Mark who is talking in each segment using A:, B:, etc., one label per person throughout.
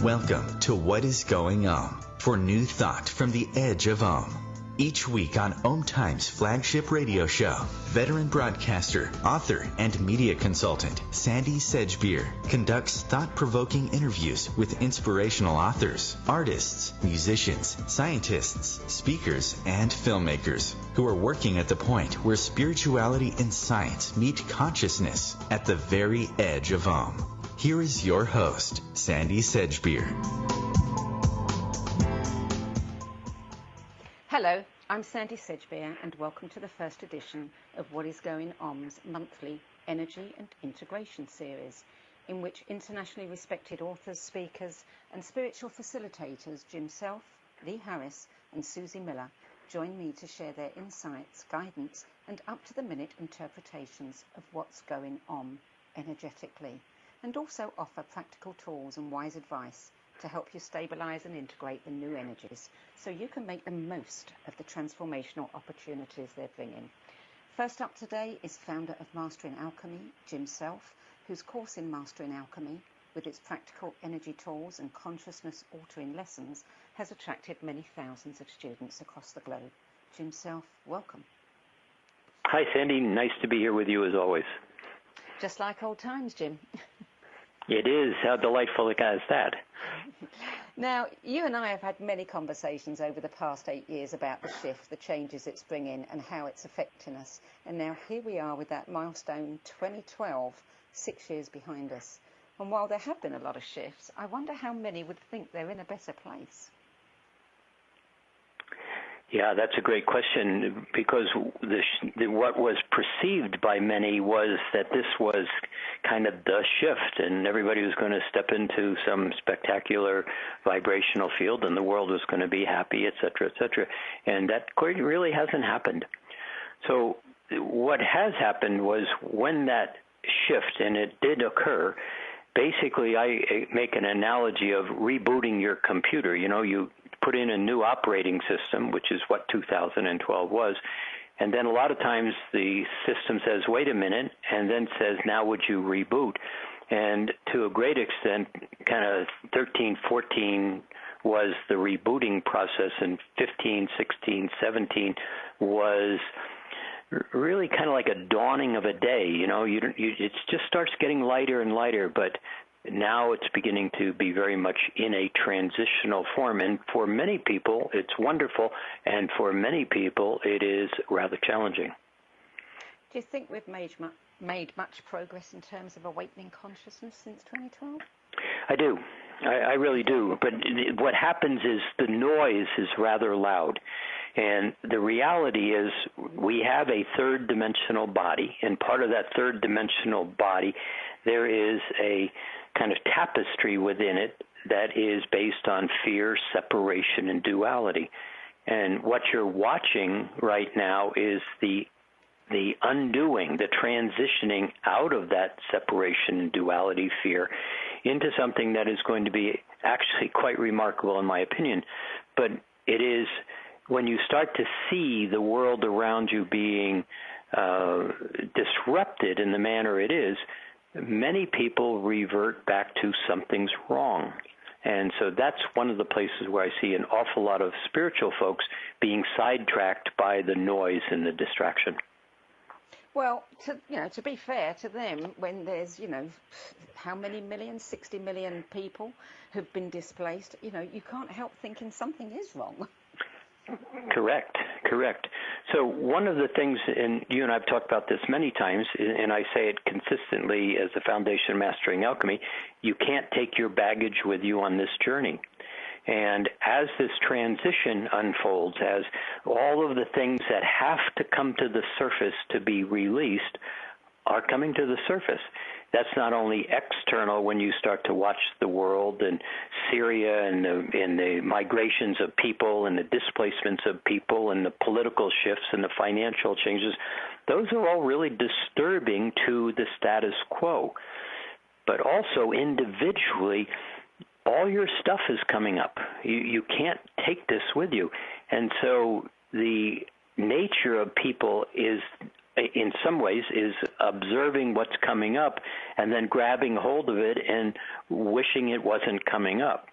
A: Welcome to What is Going On for new thought from the edge of Om. Each week on OMTimes flagship radio show, veteran broadcaster, author, and media consultant Sandie Sedgbeer conducts thought-provoking interviews with inspirational authors, artists, musicians, scientists, speakers, and filmmakers who are working at the point where spirituality and science meet consciousness at the very edge of Om. Here is your host, Sandie Sedgbeer.
B: Hello, I'm Sandie Sedgbeer, and welcome to the first edition of What is Going On's monthly Energy and Integration series, in which internationally respected authors, speakers, and spiritual facilitators Jim Self, Lee Harris, and Suzy Miller join me to share their insights, guidance, and up-to-the-minute interpretations of what's going on energetically, and also offer practical tools and wise advice to help you stabilize and integrate the new energies so you can make the most of the transformational opportunities they're bringing. First up today is founder of Mastering Alchemy, Jim Self, whose course in Mastering Alchemy, with its practical energy tools and consciousness-altering lessons, has attracted many thousands of students across the globe. Jim Self, welcome.
C: Hi, Sandie. Nice to be here with you as always.
B: Just like old times, Jim.
C: It is. How delightful is that?
B: Now, you and I have had many conversations over the past 8 years about the shift, the changes it's bringing, and how it's affecting us. And now here we are with that milestone 2012, 6 years behind us. And while there have been a lot of shifts, I wonder how many would think they're in a better place.
C: Yeah, that's a great question, because what was perceived by many was that this was kind of the shift, and everybody was going to step into some spectacular vibrational field, and the world was going to be happy, et cetera, and that really hasn't happened. So what has happened was when that shift, and it did occur, basically I make an analogy of rebooting your computer. You know, you put in a new operating system, which is what 2012 was, and then a lot of times the system says, wait a minute, and then says, now would you reboot? And to a great extent, kind of 13, 14 was the rebooting process, and 15, 16, 17 was really kind of like a dawning of a day. You know, it just starts getting lighter and lighter, but now it's beginning to be very much in a transitional form. And for many people, it's wonderful, and for many people, it is rather challenging.
B: Do you think we've made much progress in terms of awakening consciousness since 2012?
C: I do. I really do. But what happens is the noise is rather loud. And the reality is we have a third-dimensional body, and part of that third-dimensional body, there is a kind of tapestry within it that is based on fear, separation, and duality. And what you're watching right now is the undoing, the transitioning out of that separation and duality fear into something that is going to be actually quite remarkable in my opinion. But it is when you start to see the world around you being disrupted in the manner it is, many people revert back to something's wrong. And so that's one of the places where I see an awful lot of spiritual folks being sidetracked by the noise and the distraction.
B: Well, to be fair to them, when there's, how many millions, 60 million people who've been displaced, you can't help thinking something is wrong.
C: Correct. So one of the things, and you and I have talked about this many times, and I say it consistently as the foundation of Mastering Alchemy, you can't take your baggage with you on this journey. And as this transition unfolds, as all of the things that have to come to the surface to be released are coming to the surface. That's not only external when you start to watch the world and Syria and the migrations of people and the displacements of people and the political shifts and the financial changes. Those are all really disturbing to the status quo. But also individually, all your stuff is coming up. You can't take this with you. And so the nature of people is in some ways, is observing what's coming up and then grabbing hold of it and wishing it wasn't coming up.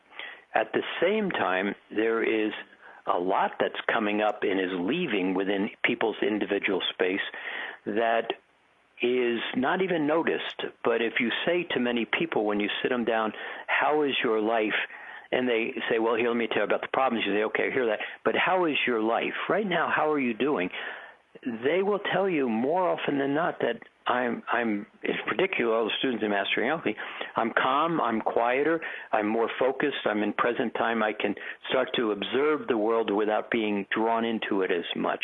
C: At the same time, there is a lot that's coming up and is leaving within people's individual space that is not even noticed. But if you say to many people when you sit them down, how is your life? And they say, well, here, let me tell you about the problems. You say, okay, I hear that. But how is your life? Right now, how are you doing? They will tell you more often than not that I'm in particular, all the students in Mastering Alchemy, I'm calm, I'm quieter, I'm more focused, I'm in present time. I can start to observe the world without being drawn into it as much.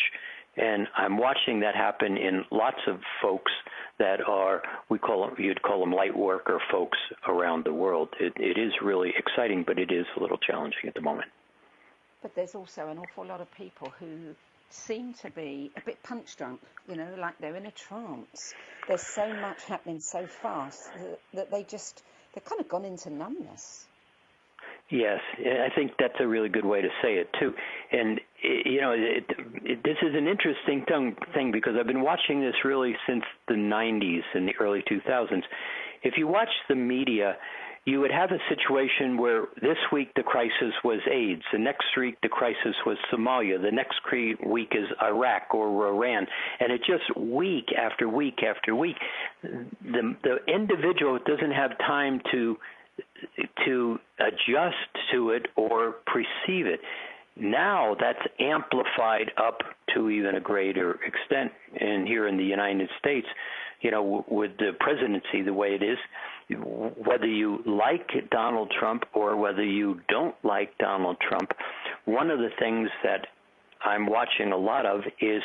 C: And I'm watching that happen in lots of folks that are, you'd call them light worker folks around the world. It is really exciting, but it is a little challenging at the moment.
B: But there's also an awful lot of people who seem to be a bit punch drunk, like they're in a trance. There's so much happening so fast that they've kind of gone into numbness.
C: Yes, I think that's a really good way to say it, too. And, this is an interesting thing because I've been watching this really since the 90s and the early 2000s. If you watch the media, you would have a situation where this week the crisis was AIDS, the next week the crisis was Somalia, the next week is Iraq or Iran, and it just week after week after week. The individual doesn't have time to adjust to it or perceive it. Now that's amplified up to even a greater extent. And here in the United States, with the presidency the way it is, whether you like Donald Trump or whether you don't like Donald Trump, one of the things that I'm watching a lot of is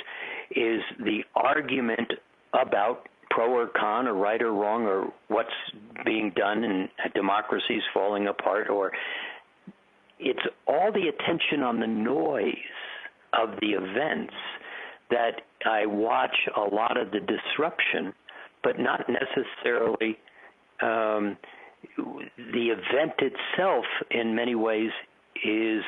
C: the argument about pro or con or right or wrong or what's being done and democracy's falling apart, or it's all the attention on the noise of the events that I watch a lot of the disruption, but not necessarily the event itself in many ways is,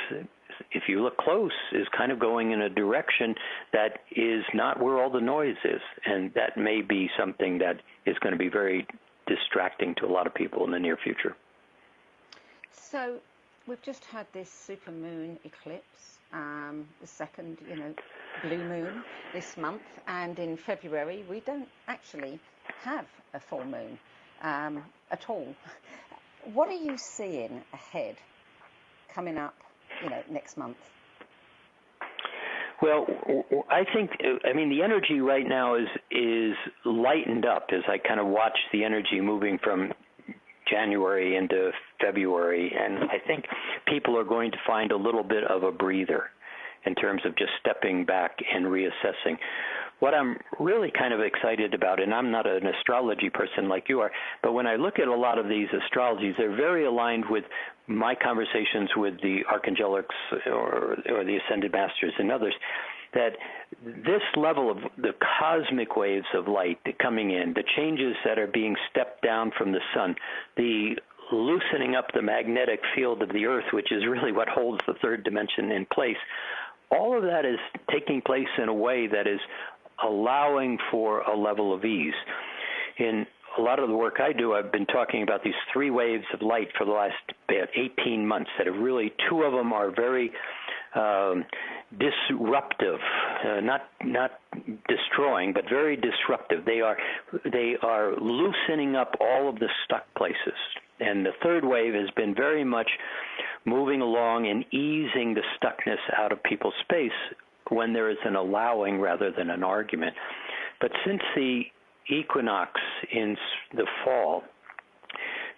C: if you look close, is kind of going in a direction that is not where all the noise is. And that may be something that is going to be very distracting to a lot of people in the near future.
B: So we've just had this supermoon eclipse, the second, blue moon this month. And in February, we don't actually have a full moon at all. What are you seeing ahead coming up, next month?
C: Well, I think, the energy right now is lightened up as I kind of watch the energy moving from January into February, and I think people are going to find a little bit of a breather in terms of just stepping back and reassessing. What I'm really kind of excited about, and I'm not an astrology person like you are, but when I look at a lot of these astrologies, they're very aligned with my conversations with the archangelics or the ascended masters and others, that this level of the cosmic waves of light coming in, the changes that are being stepped down from the sun, the loosening up the magnetic field of the earth, which is really what holds the third dimension in place, all of that is taking place in a way that is allowing for a level of ease. In a lot of the work I do, I've been talking about these three waves of light for the last about 18 months that have really, two of them are very disruptive, not destroying, but very disruptive. They are loosening up all of the stuck places. And the third wave has been very much moving along and easing the stuckness out of people's space when there is an allowing rather than an argument. But since the equinox in the fall,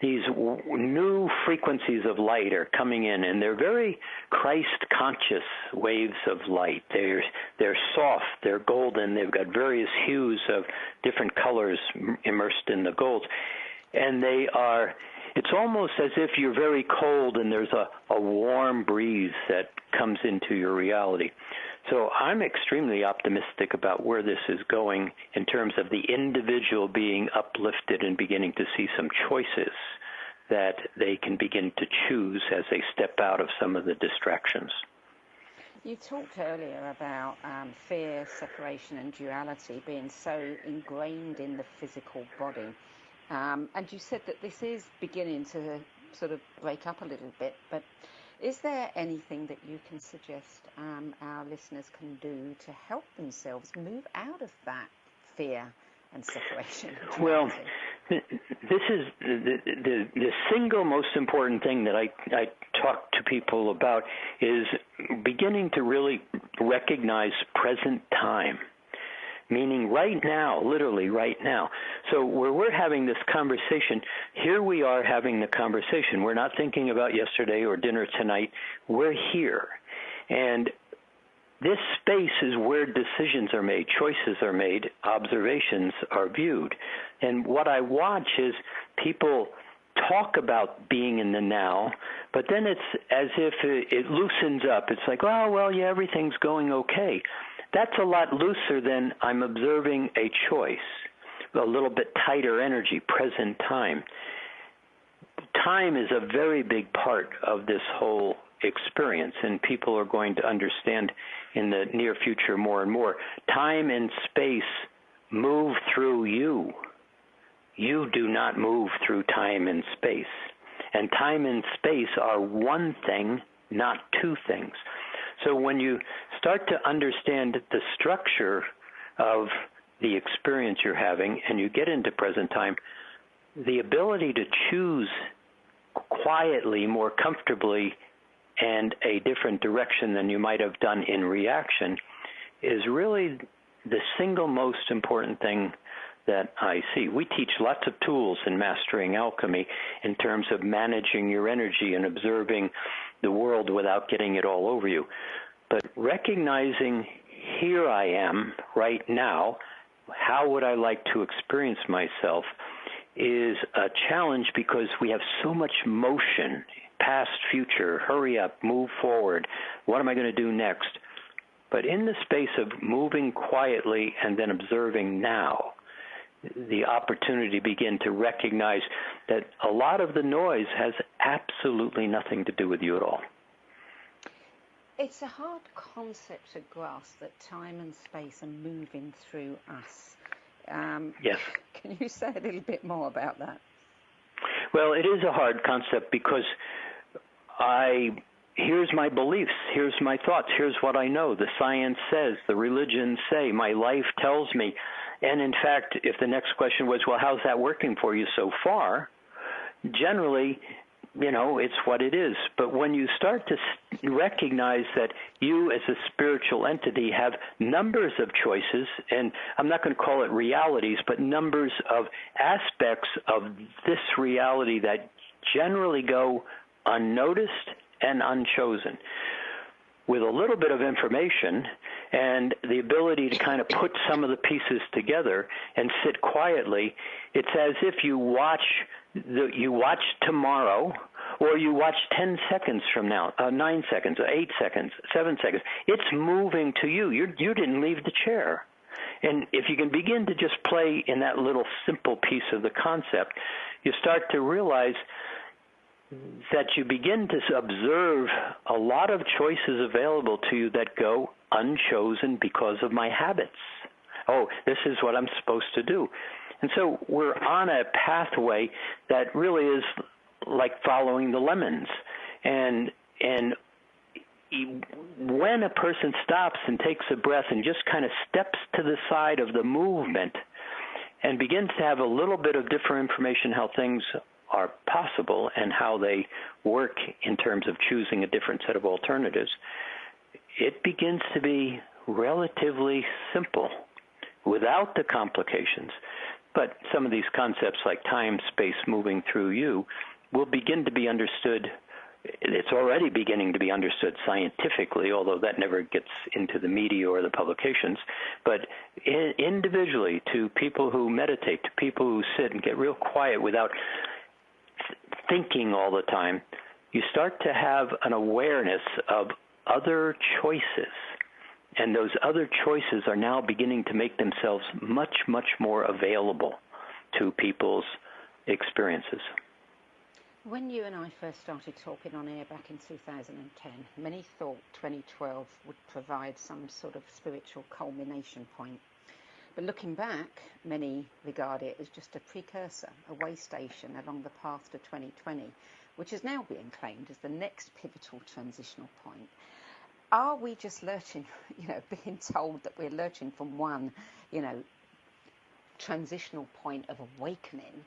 C: these new frequencies of light are coming in, and they're very Christ-conscious waves of light. They're soft, they're golden, they've got various hues of different colors immersed in the gold. And it's almost as if you're very cold and there's a warm breeze that comes into your reality. So I'm extremely optimistic about where this is going in terms of the individual being uplifted and beginning to see some choices that they can begin to choose as they step out of some of the distractions.
B: You talked earlier about fear, separation and duality being so ingrained in the physical body. And you said that this is beginning to sort of break up a little bit, but is there anything that you can suggest our listeners can do to help themselves move out of that fear and separation?
C: Well, this is the single most important thing that I talk to people about is beginning to really recognize present time, meaning right now, literally right now. So where we're having this conversation, here we are having the conversation. We're not thinking about yesterday or dinner tonight. We're here. And this space is where decisions are made, choices are made, observations are viewed. And what I watch is people talk about being in the now, but then it's as if it loosens up. It's like, oh, well, yeah, everything's going okay. That's a lot looser than I'm observing a choice, a little bit tighter energy, present time. Time is a very big part of this whole experience, and people are going to understand in the near future more and more. Time and space move through you. You do not move through time and space. And time and space are one thing, not two things. So when you start to understand the structure of the experience you're having and you get into present time, the ability to choose quietly, more comfortably, and a different direction than you might have done in reaction is really the single most important thing that I see. We teach lots of tools in Mastering Alchemy in terms of managing your energy and observing the world without getting it all over you. But recognizing here I am right now, how would I like to experience myself, is a challenge because we have so much motion, past, future, hurry up, move forward, what am I going to do next? But in the space of moving quietly and then observing now, the opportunity to begin to recognize that a lot of the noise has absolutely nothing to do with you at all.
B: It's a hard concept to grasp that time and space are moving through us.
C: Yes.
B: Can you say a little bit more about that?
C: Well, it is a hard concept because here's my beliefs, here's my thoughts, here's what I know, the science says, the religions say, my life tells me. And in fact, if the next question was, well, how's that working for you so far? Generally, it's what it is. But when you start to recognize that you as a spiritual entity have numbers of choices, and I'm not going to call it realities, but numbers of aspects of this reality that generally go unnoticed and unchosen. With a little bit of information and the ability to kind of put some of the pieces together and sit quietly, it's as if you watch tomorrow, or you watch 10 seconds from now, 9 seconds, 8 seconds, 7 seconds. It's moving to you. You didn't leave the chair. And if you can begin to just play in that little simple piece of the concept, you start to realize that you begin to observe a lot of choices available to you that go unchosen because of my habits. Oh, this is what I'm supposed to do. And so we're on a pathway that really is like following the lemons. And when a person stops and takes a breath and just kind of steps to the side of the movement and begins to have a little bit of different information how things are possible and how they work in terms of choosing a different set of alternatives, it begins to be relatively simple without the complications. But some of these concepts like time, space, moving through you will begin to be understood. It's already beginning to be understood scientifically, although that never gets into the media or the publications. But individually, to people who meditate, to people who sit and get real quiet without thinking all the time, you start to have an awareness of other choices. And those other choices are now beginning to make themselves much, much more available to people's experiences.
B: When you and I first started talking on air back in 2010, many thought 2012 would provide some sort of spiritual culmination point. But looking back, many regard it as just a precursor, a way station along the path to 2020, which is now being claimed as the next pivotal transitional point. Are we just lurching, being told that we're lurching from one, transitional point of awakening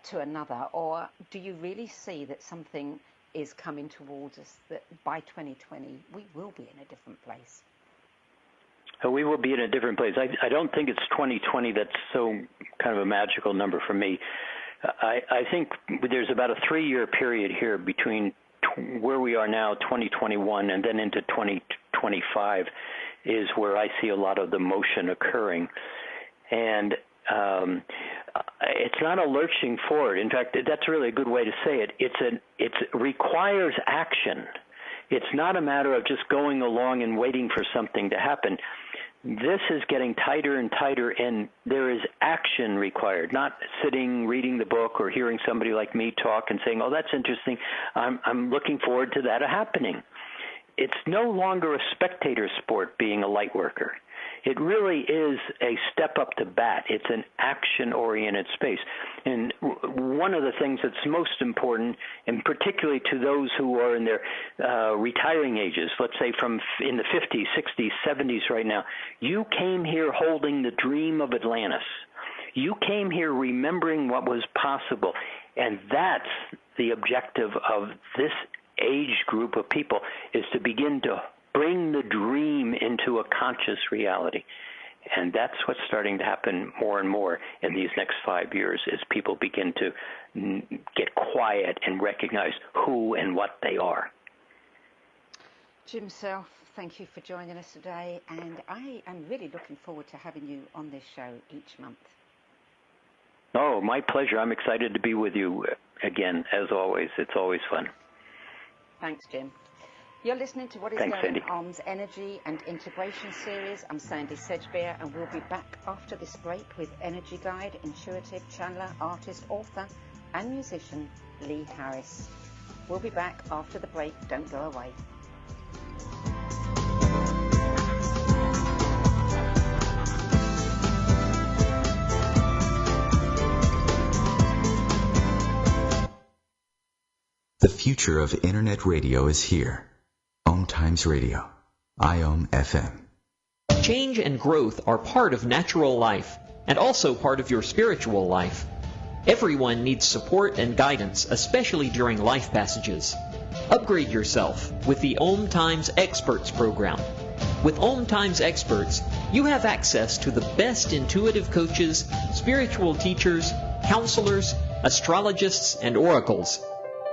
B: to another, or do you really see that something is coming towards us that by 2020 we will be in a different place?
C: We will be in a different place. I don't think it's 2020 that's so kind of a magical number for me. I think there's about a 3-year period here between where we are now, 2021, and then into 2025 is where I see a lot of the motion occurring. And it's not a lurching forward. In fact, that's really a good way to say it. It requires action. It's not a matter of just going along and waiting for something to happen. This is getting tighter and tighter, and there is action required, not sitting, reading the book, or hearing somebody like me talk and saying, oh, that's interesting. I'm looking forward to that happening. It's no longer a spectator sport being a light worker. It really is a step up to bat. It's an action-oriented space. And one of the things that's most important, and particularly to those who are in their retiring ages, let's say from in the 50s, 60s, 70s right now, you came here holding the dream of Atlantis. You came here remembering what was possible. And that's the objective of this age group of people, is to begin to bring the dream into a conscious reality. And that's what's starting to happen more and more in these next 5 years as people begin to get quiet and recognize who and what they are.
B: Jim Self, thank you for joining us today, and I am really looking forward to having you on this show each month.
C: Oh, my pleasure. I'm excited to be with you again, as always. It's always fun.
B: Thanks, Jim. You're listening to What is
C: Thanks,
B: Going
C: Sandie.
B: On's Energy and Integration series. I'm Sandie Sedgbeer, and we'll be back after this break with energy guide, intuitive channeler, artist, author, and musician Lee Harris. We'll be back after the break. Don't go away.
A: The future of Internet radio is here. OMTimes Radio, IOM FM.
D: Change and growth are part of natural life and also part of your spiritual life. Everyone needs support and guidance, especially during life passages. Upgrade yourself with the OMTimes Experts program. With OMTimes Experts, you have access to the best intuitive coaches, spiritual teachers, counselors, astrologists, and oracles.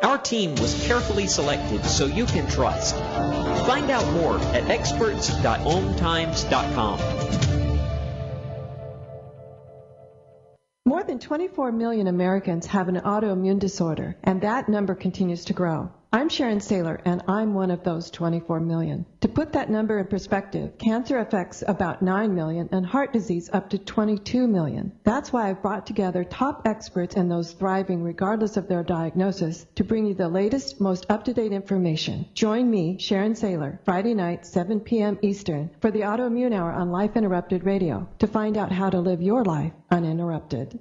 D: Our team was carefully selected so you can trust. Find out more at experts.omtimes.com.
E: More than 24 million Americans have an autoimmune disorder, and that number continues to grow. I'm Sharon Saylor, and I'm one of those 24 million. To put that number in perspective, cancer affects about 9 million and heart disease up to 22 million. That's why I've brought together top experts and those thriving regardless of their diagnosis to bring you the latest, most up-to-date information. Join me, Sharon Saylor, Friday night, 7 p.m. Eastern, for the Autoimmune Hour on Life Interrupted Radio to find out how to live your life uninterrupted.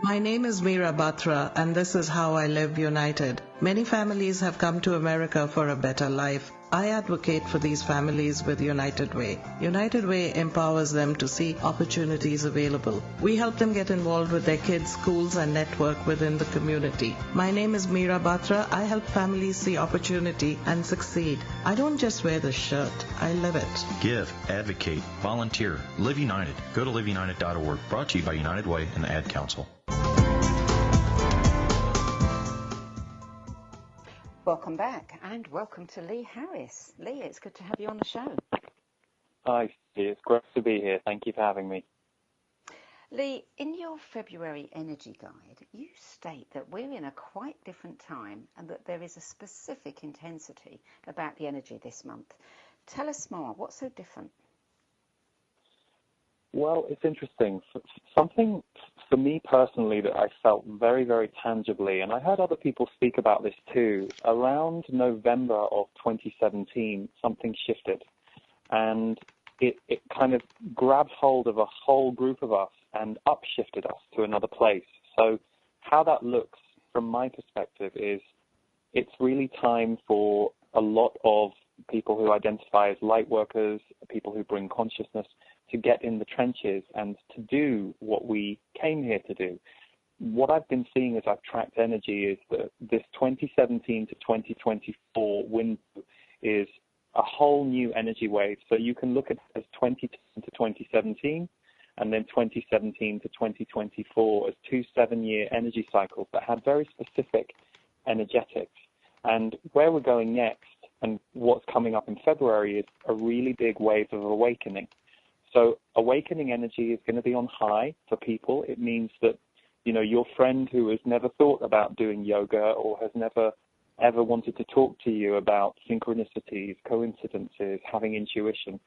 F: My name is Meera Batra, and this is how I live united. Many families have come to America for a better life. I advocate for these families with United Way. United Way empowers them to see opportunities available. We help them get involved with their kids, schools, and network within the community. My name is Meera Batra. I help families see opportunity and succeed. I don't just wear the shirt, I live it.
G: Give, advocate, volunteer, Live United. Go to liveunited.org. Brought to you by United Way and the Ad Council.
B: Welcome back, and welcome to Lee Harris. Lee, it's good to have you on the show.
H: Hi, it's great to be here. Thank you for having me.
B: Lee, in your February energy guide, you state that we're in a quite different time and that there is a specific intensity about the energy this month. Tell us more. What's so different?
H: Well, it's interesting. Something for me personally, that I felt very, very tangibly, and I heard other people speak about this too, around November of 2017, something shifted. And it kind of grabbed hold of a whole group of us and upshifted us to another place. So how that looks from my perspective is it's really time for a lot of people who identify as light workers, people who bring consciousness, to get in the trenches and to do what we came here to do. What I've been seeing as I've tracked energy is that this 2017 to 2024 window is a whole new energy wave. So you can look at it as 2010 to 2017 and then 2017 to 2024 as 2 7-year energy cycles that had very specific energetics. And where we're going next and what's coming up in February is a really big wave of awakening. So awakening energy is going to be on high for people. It means that, you know, your friend who has never thought about doing yoga or has never ever wanted to talk to you about synchronicities, coincidences, having intuition,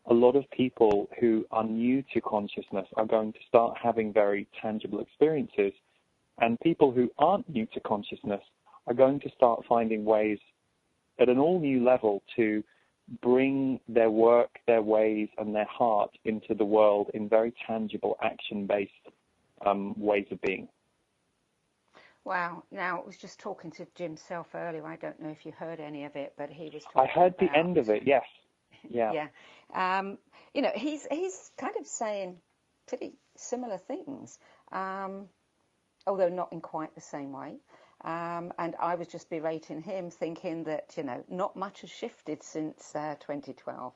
H: a lot of people who are new to consciousness are going to start having very tangible experiences. And people who aren't new to consciousness are going to start finding ways at an all new level to bring their work, their ways, and their heart into the world in very tangible, action-based ways of being.
B: Wow. Now, I was just talking to Jim Self earlier. I don't know if you heard any of it, but he was talking
H: I heard
B: about,
H: the end of it, yes. Yeah.
B: Yeah. You know, he's kind of saying pretty similar things, although not in quite the same way. And I was just berating him, thinking that, you know, not much has shifted since 2012.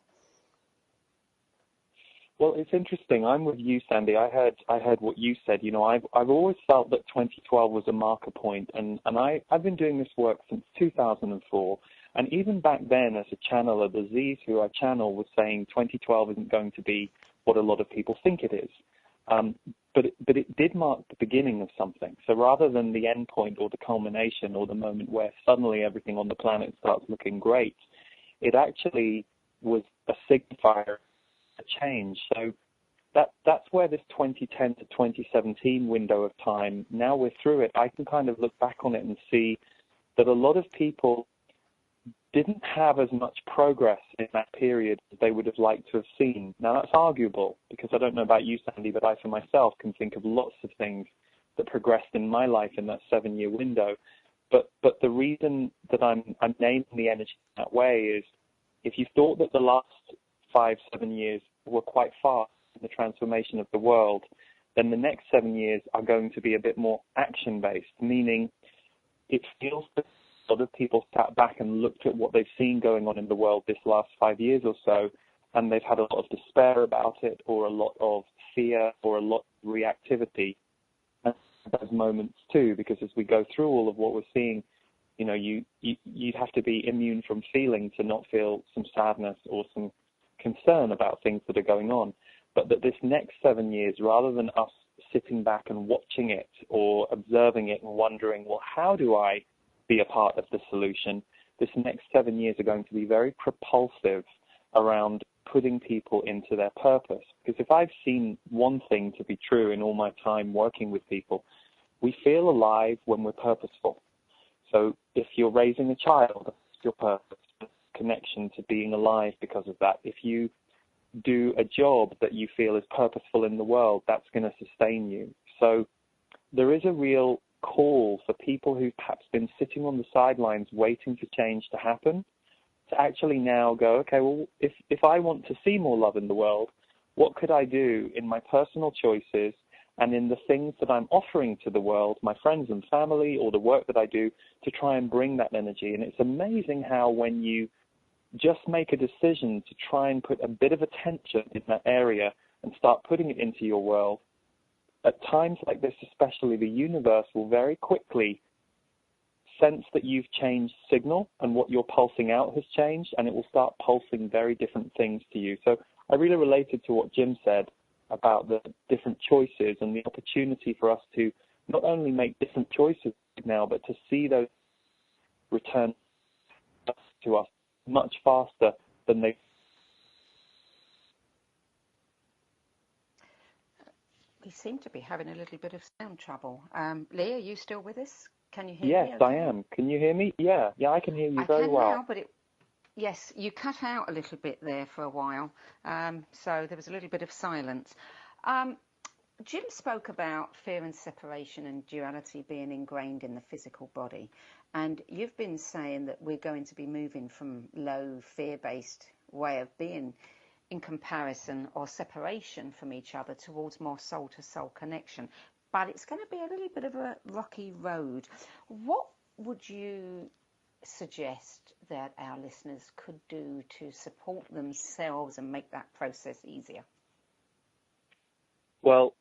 H: Well, it's interesting. I'm with you, Sandie. I heard what you said. You know, I've always felt that 2012 was a marker point, and I've been doing this work since 2004. And even back then, as a channeler, the Z's who I channel was saying 2012 isn't going to be what a lot of people think it is. But it did mark the beginning of something. So rather than the end point or the culmination or the moment where suddenly everything on the planet starts looking great, it actually was a signifier of change. So that's where this 2010 to 2017 window of time, now we're through it, I can kind of look back on it and see that a lot of people didn't have as much progress in that period as they would have liked to have seen. Now, that's arguable, because I don't know about you, Sandie, but I, for myself, can think of lots of things that progressed in my life in that 7-year window. But the reason that I'm naming the energy that way is if you thought that the last 5-7 years were quite fast in the transformation of the world, then the next 7 years are going to be a bit more action-based, meaning it feels that a lot of people sat back and looked at what they've seen going on in the world this last 5 years or so, and they've had a lot of despair about it, or a lot of fear, or a lot of reactivity. And those moments too, because as we go through all of what we're seeing, you know, you'd have to be immune from feeling to not feel some sadness or some concern about things that are going on. But that this next 7 years, rather than us sitting back and watching it or observing it and wondering, well, how do I be a part of the solution, this next 7 years are going to be very propulsive around putting people into their purpose. Because if I've seen one thing to be true in all my time working with people, we feel alive when we're purposeful. So if you're raising a child, that's your purpose, connection to being alive because of that. If you do a job that you feel is purposeful in the world, that's going to sustain you. So there is a real call for people who've perhaps been sitting on the sidelines waiting for change to happen, to actually now go, okay, well, if I want to see more love in the world, what could I do in my personal choices and in the things that I'm offering to the world, my friends and family, or the work that I do, to try and bring that energy? And it's amazing how when you just make a decision to try and put a bit of attention in that area and start putting it into your world, at times like this especially, the universe will very quickly sense that you've changed signal and what you're pulsing out has changed, and it will start pulsing very different things to you. So I really related to what Jim said about the different choices and the opportunity for us to not only make different choices now, but to see those return to us much faster than they.
B: we seem to be having a little bit of sound trouble. Lee, are you still with us? Can you hear me?
H: Yes, I am. Can you hear me? Yeah, I can hear you very well.
B: I can now, but yes, you cut out a little bit there for a while, so there was a little bit of silence. Jim spoke about fear and separation and duality being ingrained in the physical body, and you've been saying that we're going to be moving from low fear-based way of being in comparison or separation from each other towards more soul-to-soul connection. But it's going to be a little bit of a rocky road. What would you suggest that our listeners could do to support themselves and make that process easier?
H: Well,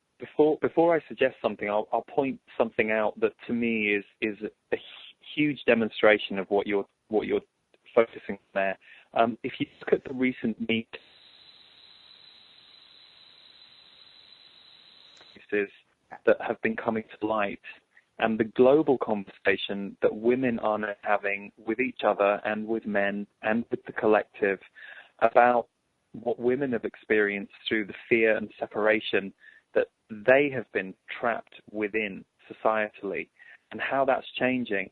H: before I suggest something, I'll point something out that to me is a huge demonstration of what you're focusing on there. If you look at the recent meet that have been coming to light, and the global conversation that women are now having with each other and with men and with the collective about what women have experienced through the fear and separation that they have been trapped within societally, and how that's changing.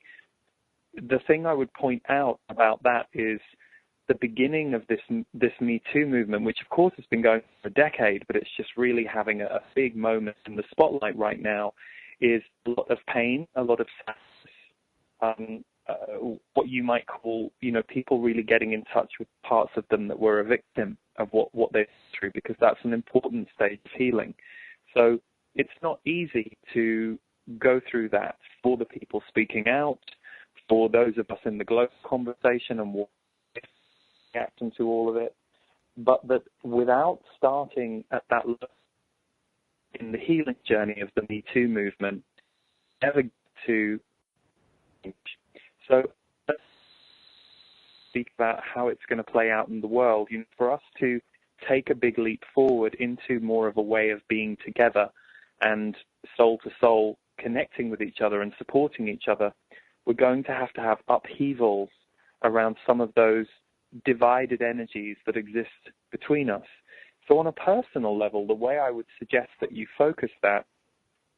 H: The thing I would point out about that is the beginning of this Me Too movement, which of course has been going for a decade, but it's just really having a big moment in the spotlight right now, is a lot of pain, a lot of sadness, what you might call, people really getting in touch with parts of them that were a victim of what they've been through, because that's an important stage of healing. So it's not easy to go through that for the people speaking out, for those of us in the global conversation and what reacting to all of it, but that without starting at that level in the healing journey of the Me Too movement, never get to change. So let's speak about how it's going to play out in the world. For us to take a big leap forward into more of a way of being together and soul to soul connecting with each other and supporting each other, we're going to have upheavals around some of those divided energies that exist between us. So on a personal level, the way I would suggest that you focus that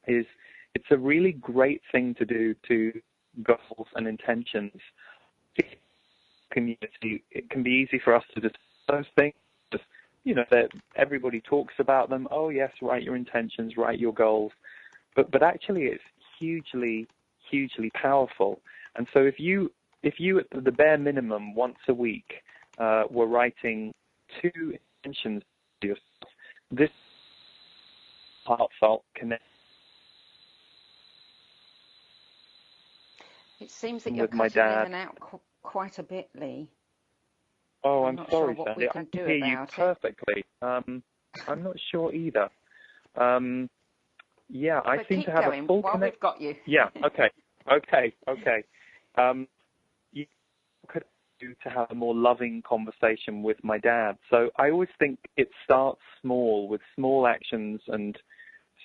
H: is, it's a really great thing to do to goals and intentions. Community, it can be easy for us to discuss those things. Just, that everybody talks about them. Oh yes, write your intentions, write your goals. But actually it's hugely, hugely powerful. And so if you at the bare minimum once a week were writing 2 intentions to yourself, this heartfelt connection.
B: It seems that you're cutting in and out quite a bit, Lee.
H: Oh, I'm sorry,
B: sure
H: Sandie. I can hear you perfectly. I'm not sure either. Yeah, I seem to have a full connection.
B: We've got you.
H: Yeah. Okay. You could do to have a more loving conversation with my dad. So I always think it starts small, with small actions and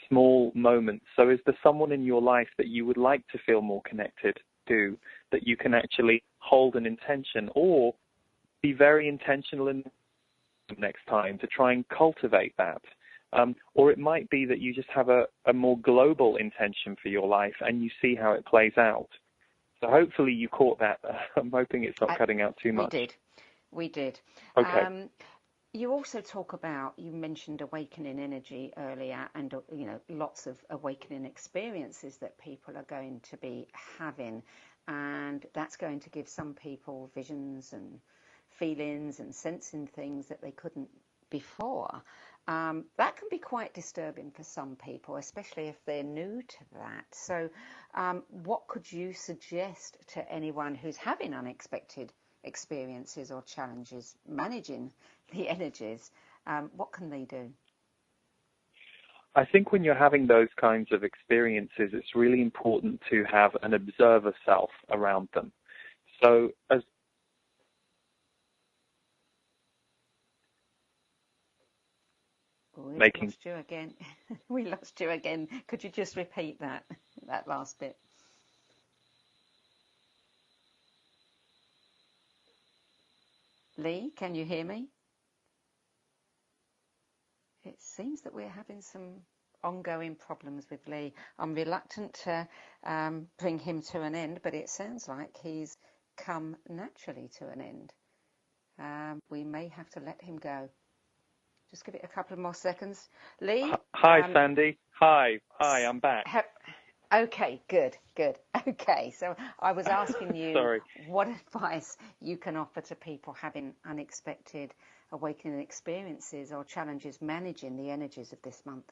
H: small moments. So is there someone in your life that you would like to feel more connected to, that you can actually hold an intention, or be very intentional in next time to try and cultivate that? Or it might be that you just have a more global intention for your life and you see how it plays out. So hopefully you caught that. I'm hoping it's not cutting out too much.
B: We did.
H: Okay.
B: You also you mentioned awakening energy earlier, and lots of awakening experiences that people are going to be having, and that's going to give some people visions and feelings and sensing things that they couldn't before. That can be quite disturbing for some people, especially if they're new to that. So what could you suggest to anyone who's having unexpected experiences or challenges managing the energies? What can they do?
H: I think when you're having those kinds of experiences, it's really important to have an observer self around them. So as
B: lost you again. We lost you again. Could you just repeat that last bit? Lee, can you hear me? It seems that we're having some ongoing problems with Lee. I'm reluctant to bring him to an end, but it sounds like he's come naturally to an end. We may have to let him go. Just give it a couple of more seconds. Lee?
H: Hi, Sandie. Hi, I'm back.
B: Okay, good. Okay, so I was asking you
H: Sorry.
B: what advice you can offer to people having unexpected awakening experiences or challenges managing the energies of this month.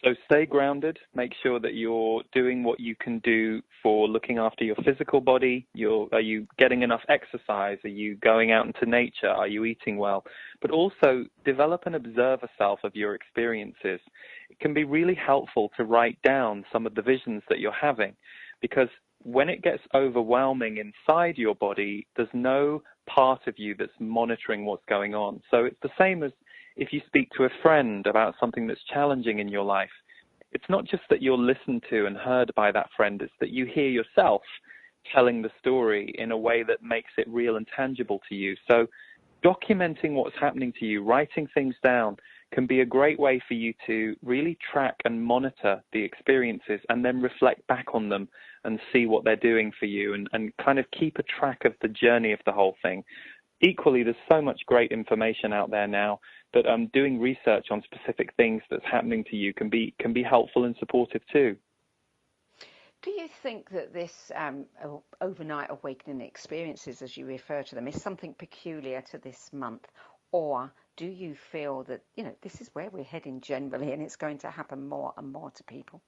H: So stay grounded. Make sure that you're doing what you can do for looking after your physical body. Are you getting enough exercise? Are you going out into nature? Are you eating well? But also develop an observer self of your experiences. It can be really helpful to write down some of the visions that you're having, because when it gets overwhelming inside your body, there's no part of you that's monitoring what's going on. So it's the same as if you speak to a friend about something that's challenging in your life. It's not just that you're listened to and heard by that friend, it's that you hear yourself telling the story in a way that makes it real and tangible to you. So documenting what's happening to you, writing things down, can be a great way for you to really track and monitor the experiences and then reflect back on them and see what they're doing for you, and kind of keep a track of the journey of the whole thing. Equally, there's so much great information out there now that doing research on specific things that's happening to you can be helpful and supportive too.
B: Do you think that this overnight awakening experiences, as you refer to them, is something peculiar to this month? Or do you feel that, this is where we're heading generally and it's going to happen more and more to people?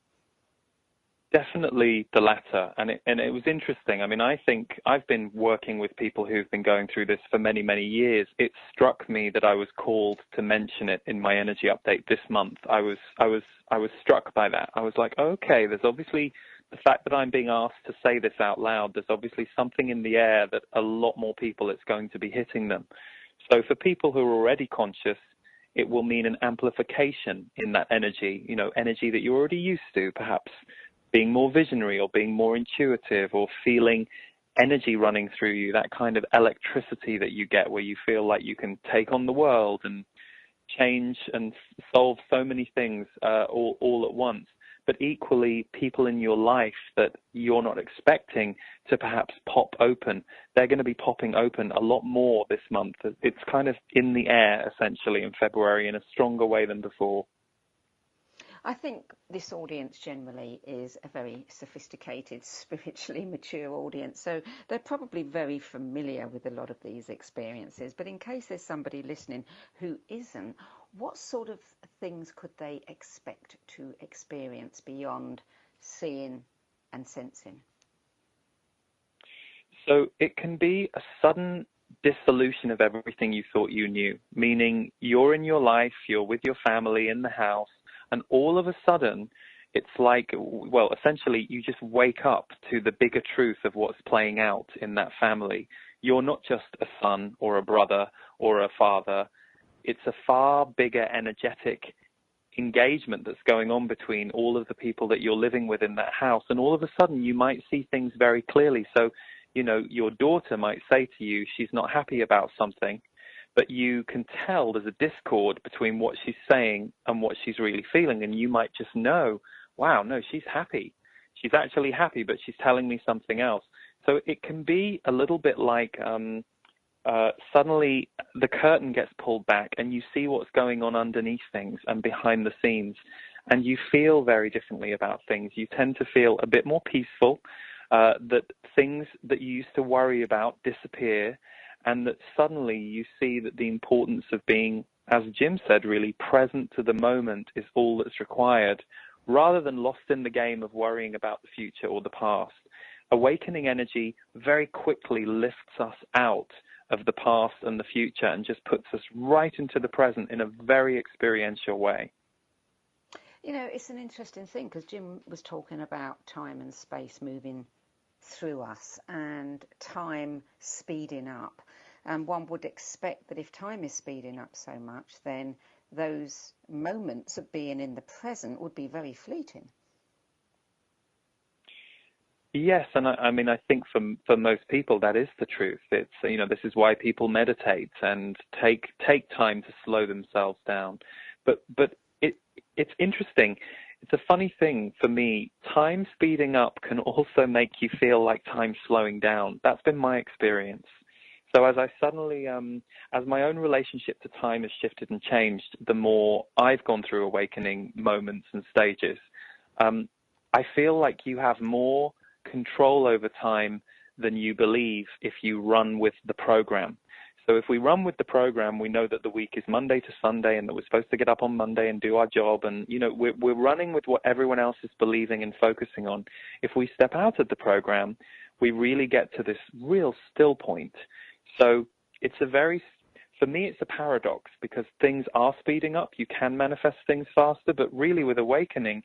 H: Definitely the latter. And it was interesting. I mean, I think I've been working with people who've been going through this for many, many years. It struck me that I was called to mention it in my energy update this month. I was struck by that. I was like, okay, there's obviously the fact that I'm being asked to say this out loud. There's obviously something in the air that a lot more people it's going to be hitting them. So for people who are already conscious, it will mean an amplification in that energy, energy that you're already used to, perhaps being more visionary or being more intuitive or feeling energy running through you, that kind of electricity that you get where you feel like you can take on the world and change and solve so many things all at once. But equally, people in your life that you're not expecting to perhaps pop open, they're going to be popping open a lot more this month. It's kind of in the air, essentially, in February in a stronger way than before.
B: I think this audience generally is a very sophisticated, spiritually mature audience, so they're probably very familiar with a lot of these experiences. But in case there's somebody listening who isn't, what sort of things could they expect to experience beyond seeing and sensing?
H: So it can be a sudden dissolution of everything you thought you knew, meaning you're in your life, you're with your family in the house, and all of a sudden, it's like, well, essentially, you just wake up to the bigger truth of what's playing out in that family. You're not just a son or a brother or a father. It's a far bigger energetic engagement that's going on between all of the people that you're living with in that house. And all of a sudden, you might see things very clearly. So, your daughter might say to you, she's not happy about something, but you can tell there's a discord between what she's saying and what she's really feeling. And you might just know, wow, no, she's happy. She's actually happy, but she's telling me something else. So it can be a little bit like suddenly the curtain gets pulled back and you see what's going on underneath things and behind the scenes. And you feel very differently about things. You tend to feel a bit more peaceful, that things that you used to worry about disappear, and that suddenly you see that the importance of being, as Jim said, really present to the moment is all that's required, rather than lost in the game of worrying about the future or the past. Awakening energy very quickly lifts us out of the past and the future and just puts us right into the present in a very experiential way.
B: It's an interesting thing because Jim was talking about time and space moving through us and time speeding up. And one would expect that if time is speeding up so much, then those moments of being in the present would be very fleeting.
H: Yes, and I think for most people that is the truth. It's this is why people meditate and take time to slow themselves down. But it's interesting. It's a funny thing for me. Time speeding up can also make you feel like time slowing down. That's been my experience. So as I suddenly, as my own relationship to time has shifted and changed, the more I've gone through awakening moments and stages, I feel like you have more control over time than you believe if you run with the program. So if we run with the program, we know that the week is Monday to Sunday and that we're supposed to get up on Monday and do our job. And, you know, we're running with what everyone else is believing and focusing on. If we step out of the program, we really get to this real still point. So it's for me, it's a paradox because things are speeding up. You can manifest things faster, but really with awakening,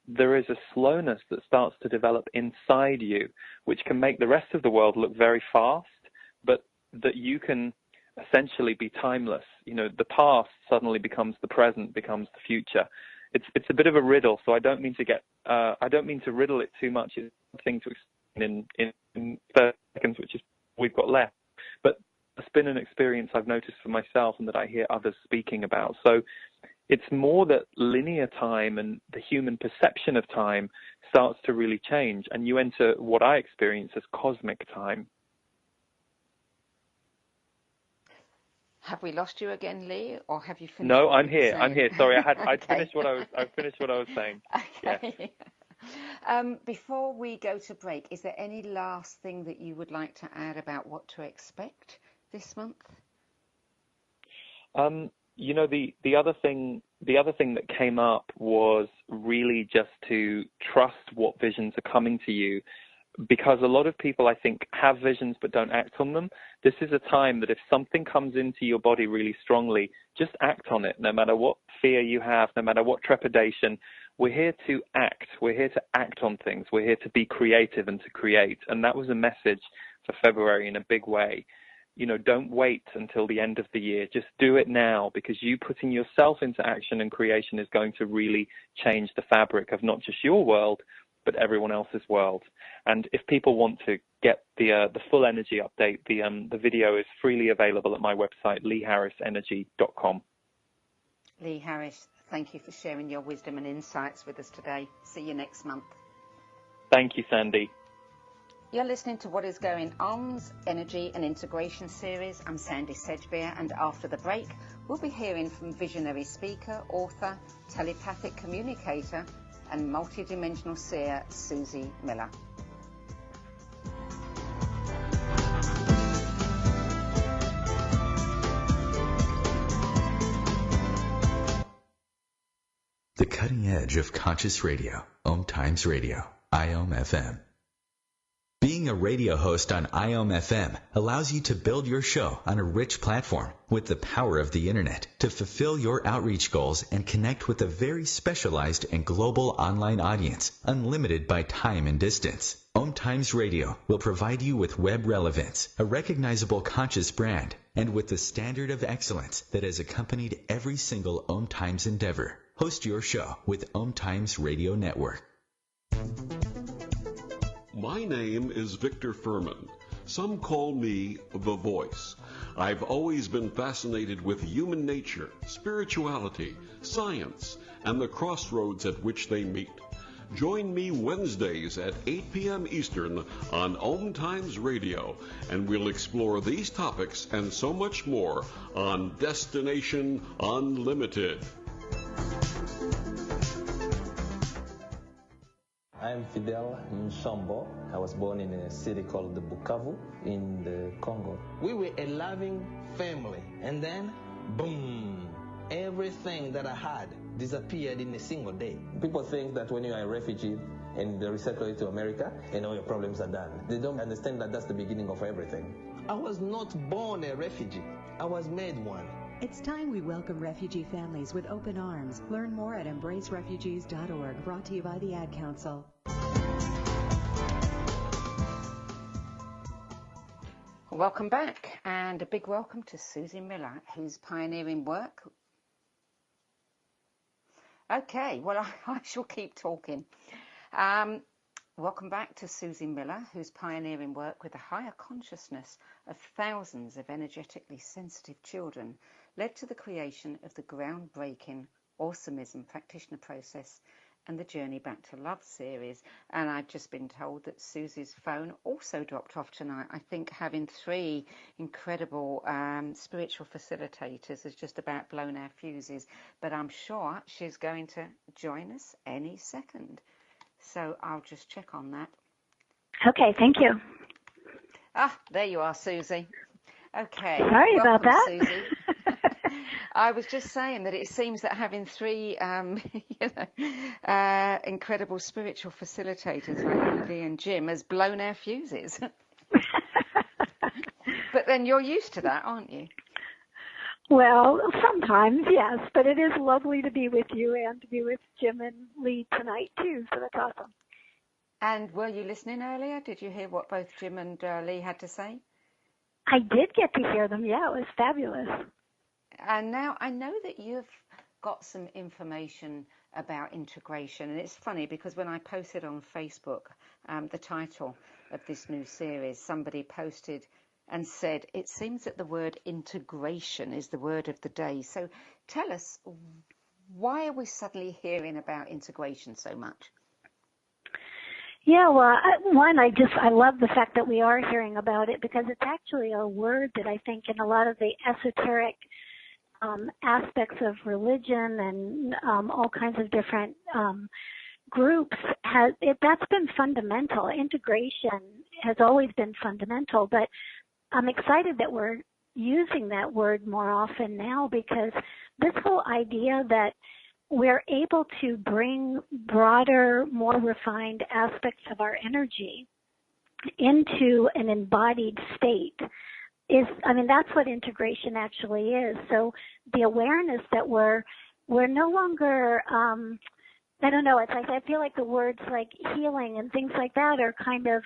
H: there is a slowness that starts to develop inside you, which can make the rest of the world look very fast, but that you can essentially be timeless. You know, the past suddenly becomes the present, becomes the future. It's a bit of a riddle, so I don't mean to riddle it too much. It's something to explain in 30 seconds, which is we've got left. But it's been an experience I've noticed for myself and that I hear others speaking about. So it's more that linear time and the human perception of time starts to really change, and you enter what I experience as cosmic time.
B: Have we lost you again, Lee, or have you finished?
H: No, I'm here. I'm here. Sorry, I'd
B: Okay.
H: finished what I was saying.
B: Okay.
H: Yeah.
B: Before we go to break, is there any last thing that you would like to add about what to expect this month?
H: You know, the other thing that came up was really just to trust what visions are coming to you, because a lot of people, I think, have visions but don't act on them. This is a time that if something comes into your body really strongly, just act on it, no matter what fear you have, no matter what trepidation. We're here to act. We're here to act on things. We're here to be creative and to create. And that was a message for February in a big way. You know, don't wait until the end of the year. Just do it now, because you putting yourself into action and creation is going to really change the fabric of not just your world, but everyone else's world. And if people want to get the full energy update, the video is freely available at my website, leeharrisenergy.com.
B: Lee Harris, thank you for sharing your wisdom and insights with us today. See you next month.
H: Thank you, Sandie.
B: You're listening to What is Going On's Energy and Integration series. I'm Sandie Sedgbeer, and after the break, we'll be hearing from visionary speaker, author, telepathic communicator, and multidimensional seer Suzy Miller.
A: The cutting edge of conscious radio, OMTimes Radio, IOM FM. Being a radio host on IOM FM allows you to build your show on a rich platform with the power of the internet to fulfill your outreach goals and connect with a very specialized and global online audience, unlimited by time and distance. OMTimes Radio will provide you with web relevance, a recognizable conscious brand, and with the standard of excellence that has accompanied every single OMTimes endeavor. Host your show with OMTimes Radio Network.
I: My name is Victor Furman. Some call me The Voice. I've always been fascinated with human nature, spirituality, science, and the crossroads at which they meet. Join me Wednesdays at 8 p.m. Eastern on OMTimes Radio, and we'll explore these topics and so much more on Destination Unlimited.
J: I'm Fidel Nsombo. I was born in a city called the Bukavu in the Congo. We were a loving family, and then, boom, everything that I had disappeared in a single day. People think that when you are a refugee and they resettle you to America and all your problems are done. They don't understand that that's the beginning of everything. I was not born a refugee. I was made one.
K: It's time we welcome refugee families with open arms. Learn more at embracerefugees.org, brought to you by the Ad Council.
B: Welcome back, and a big welcome to Suzy Miller, who's pioneering work. Okay, well, I shall keep talking. Welcome back to Suzy Miller, who's pioneering work with the higher consciousness of thousands of energetically sensitive children, led to the creation of the groundbreaking Awesomism Practitioner Process and the Journey Back to Love series. And I've just been told that Suzy's phone also dropped off tonight. I think having 3 incredible spiritual facilitators has just about blown our fuses, but I'm sure she's going to join us any second. So I'll just check on that.
L: Okay, thank you.
B: Ah, there you are, Suzy. Okay.
L: Sorry about that.
B: Suzy. I was just saying that it seems that having 3, incredible spiritual facilitators like Lee and Jim has blown our fuses. But then you're used to that, aren't you?
L: Well, sometimes, yes, but it is lovely to be with you and to be with Jim and Lee tonight, too, so that's awesome.
B: And were you listening earlier? Did you hear what both Jim and Lee had to say?
L: I did get to hear them, yeah, it was fabulous.
B: And now I know that you've got some information about integration, and it's funny because when I posted on Facebook the title of this new series, somebody posted and said, it seems that the word integration is the word of the day. So tell us, why are we suddenly hearing about integration so much?
L: Yeah, well, I love the fact that we are hearing about it, because it's actually a word that I think in a lot of the esoteric aspects of religion and all kinds of different groups, that's been fundamental. Integration has always been fundamental, but I'm excited that we're using that word more often now, because this whole idea that we're able to bring broader, more refined aspects of our energy into an embodied state that's what integration actually is. So the awareness that we're no longer, I don't know, it's like, I feel like the words like healing and things like that are kind of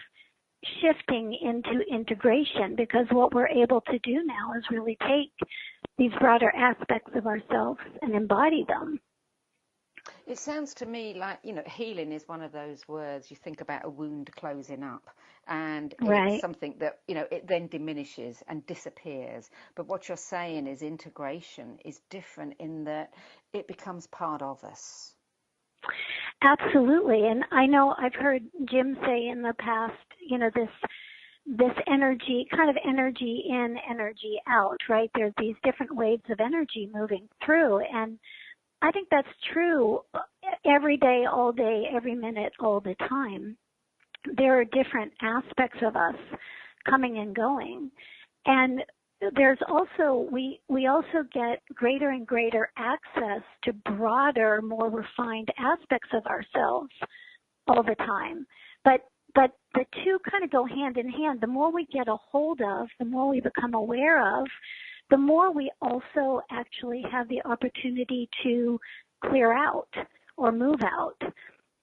L: shifting into integration, because what we're able to do now is really take these broader aspects of ourselves and embody them.
B: It sounds to me like, healing is one of those words. You think about a wound closing up, and it's something that, it then diminishes and disappears. But what you're saying is integration is different in that it becomes part of us.
L: Absolutely. And I know I've heard Jim say in the past, this energy, kind of energy in, energy out, right? There's these different waves of energy moving through. And I think that's true every day, all day, every minute, all the time. There are different aspects of us coming and going. And there's also, we also get greater and greater access to broader, more refined aspects of ourselves all the time. But the two kind of go hand in hand. The more we get a hold of, the more we become aware of, the more we also actually have the opportunity to clear out or move out.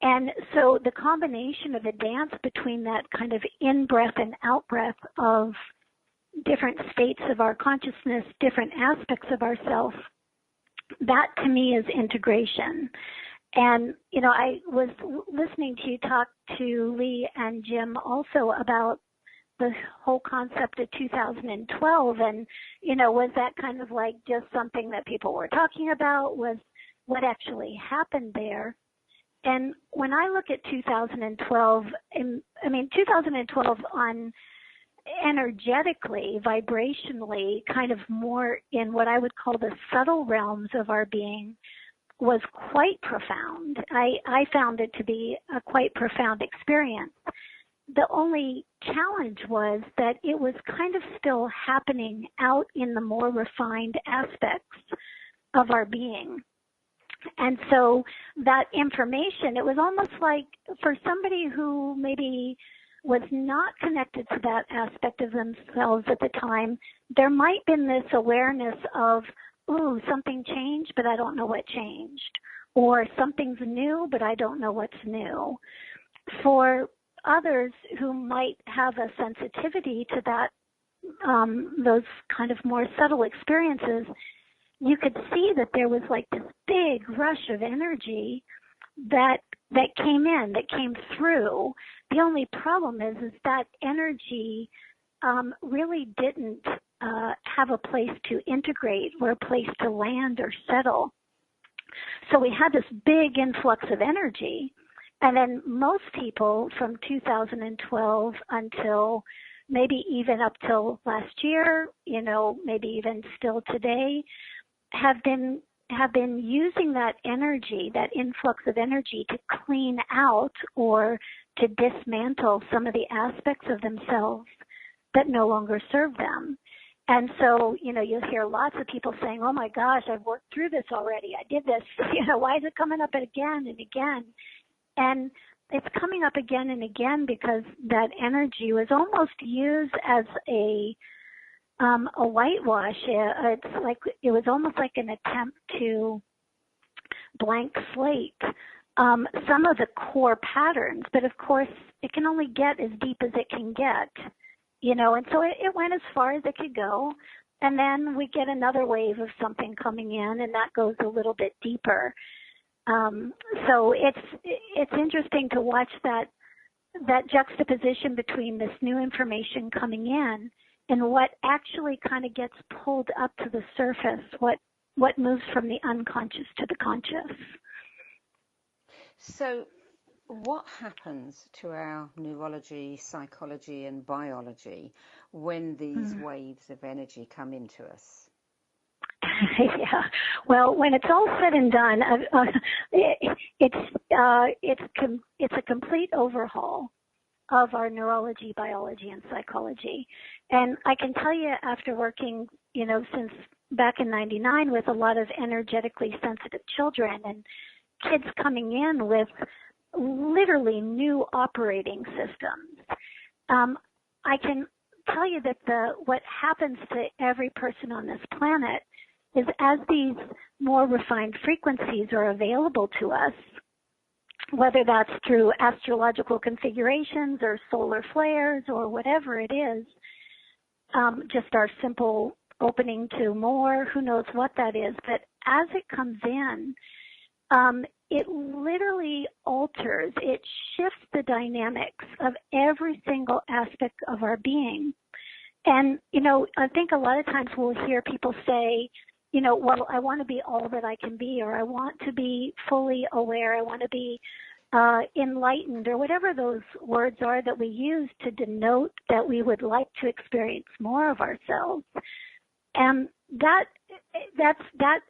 L: And so the combination of a dance between that kind of in-breath and out-breath of different states of our consciousness, different aspects of ourself, that to me is integration. And, I was listening to you talk to Lee and Jim also about the whole concept of 2012, and, was that kind of like just something that people were talking about? Was what actually happened there? And when I look at 2012, 2012 on energetically, vibrationally, kind of more in what I would call the subtle realms of our being, was quite profound. I found it to be a quite profound experience. The only challenge was that it was kind of still happening out in the more refined aspects of our being. And so that information, it was almost like for somebody who maybe was not connected to that aspect of themselves at the time, there might have been this awareness of, ooh, something changed, but I don't know what changed. Or something's new, but I don't know what's new. For others who might have a sensitivity to that, those kind of more subtle experiences, you could see that there was like this big rush of energy that came in, that came through. The only problem is that energy really didn't have a place to integrate or a place to land or settle. So we had this big influx of energy, and then most people from 2012 until maybe even up till last year, maybe even still today, have been using that energy, that influx of energy, to clean out or to dismantle some of the aspects of themselves that no longer serve them. And so, you'll hear lots of people saying, oh my gosh, I've worked through this already. I did this. Why is it coming up again and again? And it's coming up again and again because that energy was almost used as a whitewash. It was almost like an attempt to blank slate some of the core patterns, but of course it can only get as deep as it can get, and so it went as far as it could go, and then we get another wave of something coming in, and that goes a little bit deeper. So it's interesting to watch that juxtaposition between this new information coming in and what actually kind of gets pulled up to the surface, what moves from the unconscious to the conscious.
B: So what happens to our neurology, psychology, and biology when these waves of energy come into us?
L: Yeah. Well, when it's all said and done, it's a complete overhaul of our neurology, biology, and psychology. And I can tell you, after working, since back in '99 with a lot of energetically sensitive children and kids coming in with literally new operating systems, I can tell you that what happens to every person on this planet is, as these more refined frequencies are available to us, whether that's through astrological configurations or solar flares or whatever it is, just our simple opening to more, who knows what that is, but as it comes in, it literally alters, it shifts the dynamics of every single aspect of our being. And, I think a lot of times we'll hear people say, well, I want to be all that I can be, or I want to be fully aware, I want to be enlightened, or whatever those words are that we use to denote that we would like to experience more of ourselves. And that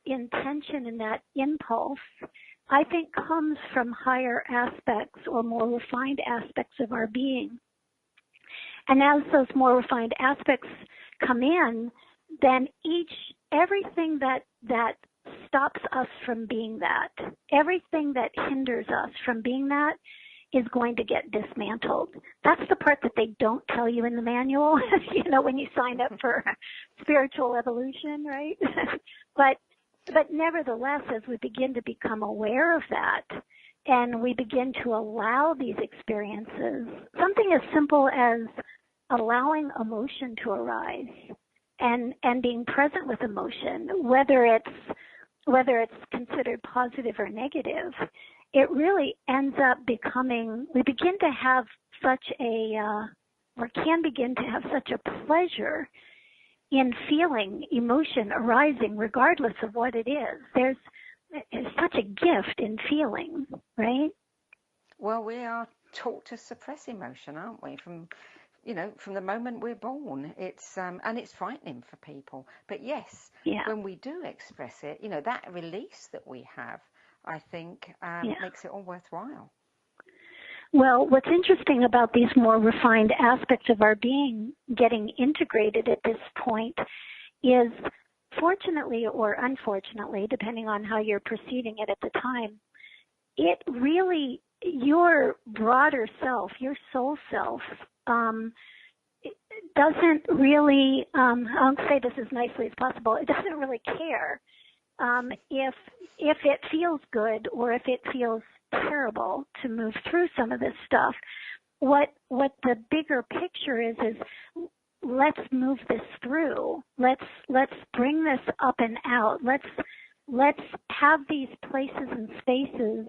L: intention and that impulse, I think, comes from higher aspects or more refined aspects of our being. And as those more refined aspects come in, then everything that stops us from being that, everything that hinders us from being that, is going to get dismantled. That's the part that they don't tell you in the manual, when you sign up for spiritual evolution, right? But nevertheless, as we begin to become aware of that, and we begin to allow these experiences, something as simple as allowing emotion to arise and being present with emotion, whether it's considered positive or negative, it really ends up becoming, we begin to have such can begin to have such a pleasure in feeling emotion arising regardless of what it is. There's such a gift in feeling, right?
B: Well, we are taught to suppress emotion, aren't we? From the moment we're born. It's and it's frightening for people. But yes, when we do express it, that release that we have, I think, makes it all worthwhile.
L: Well, what's interesting about these more refined aspects of our being getting integrated at this point is, fortunately or unfortunately, depending on how you're perceiving it at the time, it really, your broader self, your soul self, doesn't really, I'll say this as nicely as possible, it doesn't really care if it feels good or if it feels terrible to move through some of this stuff. What the bigger picture is let's move this through. Let's bring this up and out. Let's have these places and spaces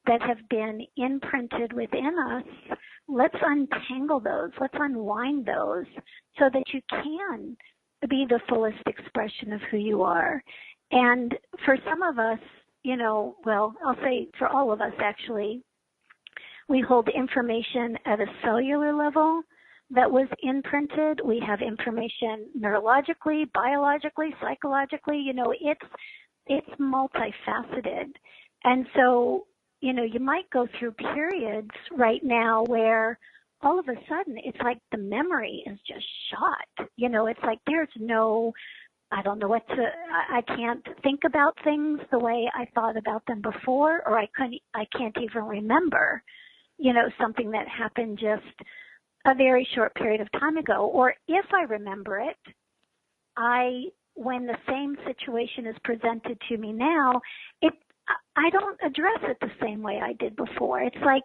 L: that have been imprinted within us. Let's untangle those. Let's unwind those so that you can be the fullest expression of who you are. And for some of us, well, I'll say for all of us actually, we hold information at a cellular level that was imprinted. We have information neurologically, biologically, psychologically. It's multifaceted. And so, you might go through periods right now where all of a sudden it's like the memory is just shot. It's like there's no, I don't know I can't think about things the way I thought about them before, or I can't even remember, something that happened just a very short period of time ago. Or if I remember it, when the same situation is presented to me now, I don't address it the same way I did before. It's like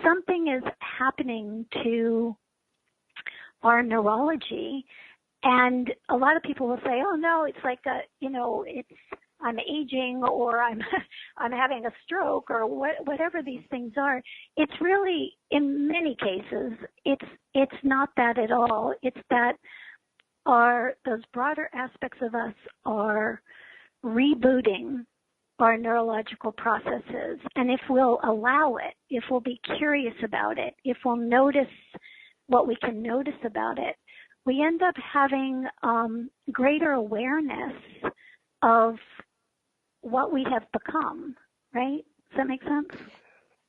L: something is happening to our neurology, and a lot of people will say, "Oh no, it's like I'm aging, or I'm having a stroke, or whatever these things are." It's really, in many cases, it's not that at all. It's that those broader aspects of us are rebooting our neurological processes. And if we'll allow it, if we'll be curious about it, if we'll notice what we can notice about it, we end up having greater awareness of what we have become, right? Does that make sense?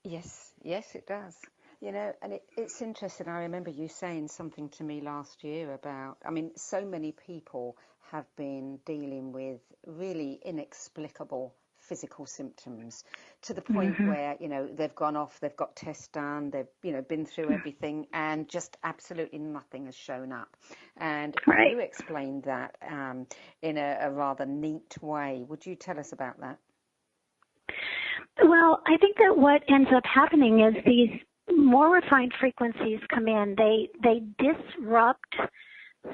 B: Yes, it does. And it's interesting. I remember you saying something to me last year about, so many people have been dealing with really inexplicable physical symptoms to the point where, they've gone off, they've got tests done, they've, been through everything, and just absolutely nothing has shown up. And you explained that in a rather neat way. Would you tell us about that?
L: Well, I think that what ends up happening is these more refined frequencies come in. They disrupt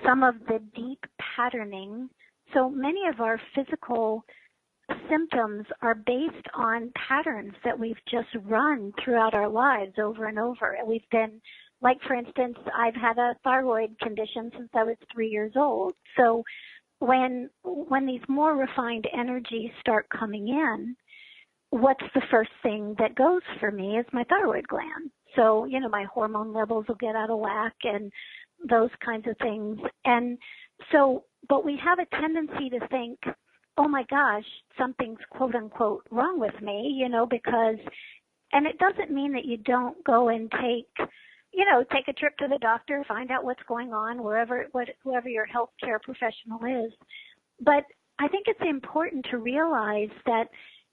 L: some of the deep patterning. So many of our physical symptoms are based on patterns that we've just run throughout our lives over and over. And we've been, like, for instance, I've had a thyroid condition since I was 3 years old. So when these more refined energies start coming in, what's the first thing that goes for me is my thyroid gland. So, my hormone levels will get out of whack and those kinds of things. And so, but we have a tendency to think, oh my gosh, something's quote unquote wrong with me, because, and it doesn't mean that you don't go and take a trip to the doctor, find out what's going on, whoever your healthcare professional is. But I think it's important to realize that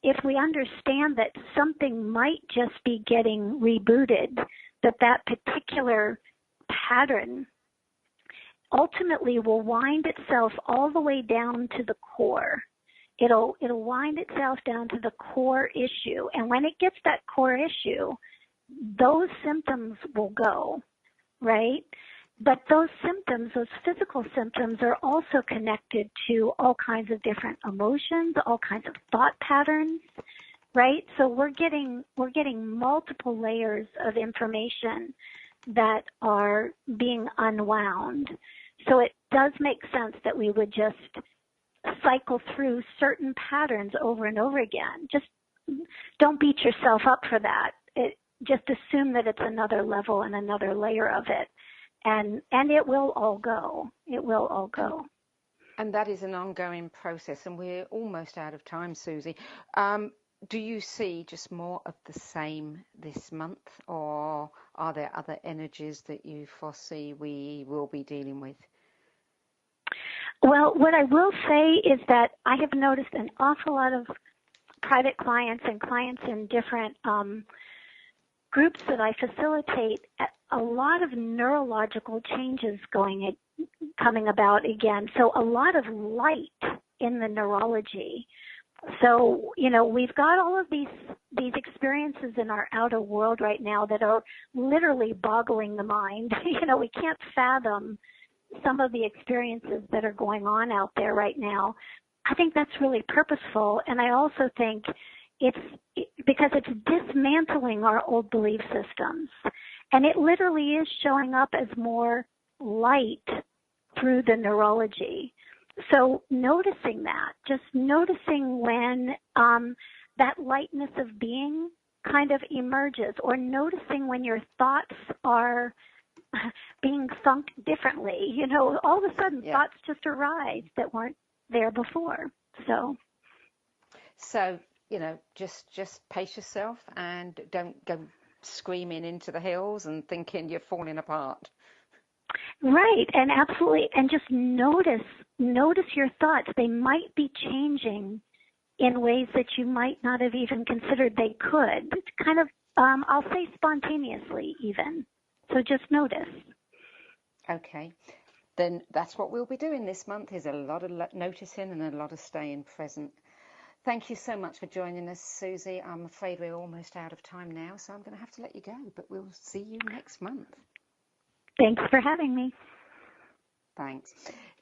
L: if we understand that something might just be getting rebooted, that particular pattern ultimately will wind itself all the way down to the core. It'll wind itself down to the core issue. And when it gets that core issue, those symptoms will go, right? But those symptoms, those physical symptoms, are also connected to all kinds of different emotions, all kinds of thought patterns, right? So we're getting multiple layers of information that are being unwound. So it does make sense that we would just cycle through certain patterns over and over again. Just don't beat yourself up for that. Just assume that it's another level and another layer of it. And it will all go. It will all go.
B: And that is an ongoing process, and we're almost out of time, Suzy. Do you see just more of the same this month, or are there other energies that you foresee we will be dealing with?
L: Well, what I will say is that I have noticed an awful lot of private clients and clients in different groups that I facilitate, a lot of neurological changes coming about again. So a lot of light in the neurology. So, we've got all of these experiences in our outer world right now that are literally boggling the mind. We can't fathom some of the experiences that are going on out there right now. I think that's really purposeful. And I also think because it's dismantling our old belief systems. And it literally is showing up as more light through the neurology. So noticing that, just noticing when that lightness of being kind of emerges, or noticing when your thoughts are being thunk differently. You know, all of a sudden thoughts just arise that weren't there before.
B: So, you know, just pace yourself and don't go screaming into the hills and thinking you're falling apart.
L: Right, and absolutely, and just notice your thoughts. They might be changing in ways that you might not have even considered they could. It's kind of, I'll say spontaneously even. So just notice.
B: Okay, then that's what we'll be doing this month, is a lot of noticing and a lot of staying present. Thank you so much for joining us, Suzy. I'm afraid we're almost out of time now, so I'm going to have to let you go, but we'll see you next month.
L: Thanks for having me.
B: Thanks.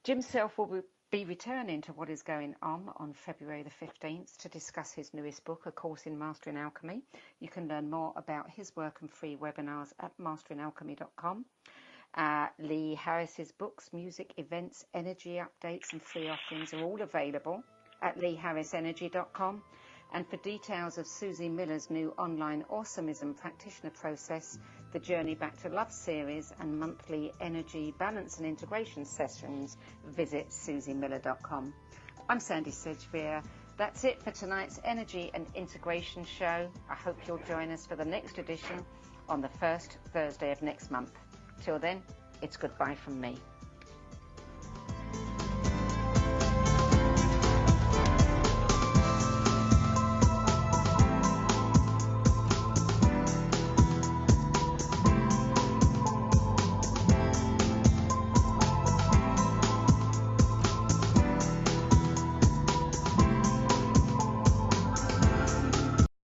B: Jim Self will be returning to What Is Going On February the 15th to discuss his newest book, A Course in Mastering Alchemy. You can learn more about his work and free webinars at masteringalchemy.com. Lee Harris's books, music, events, energy updates and free offerings are all available at leeharrisenergy.com. And for details of Suzy Miller's new online Awesomism practitioner process, the Journey Back to Love series and monthly energy balance and integration sessions, visit SuzyMiller.com. I'm Sandie Sedgbeer. That's it for tonight's Energy and Integration show. I hope you'll join us for the next edition on the first Thursday of next month. Till then, it's goodbye from me.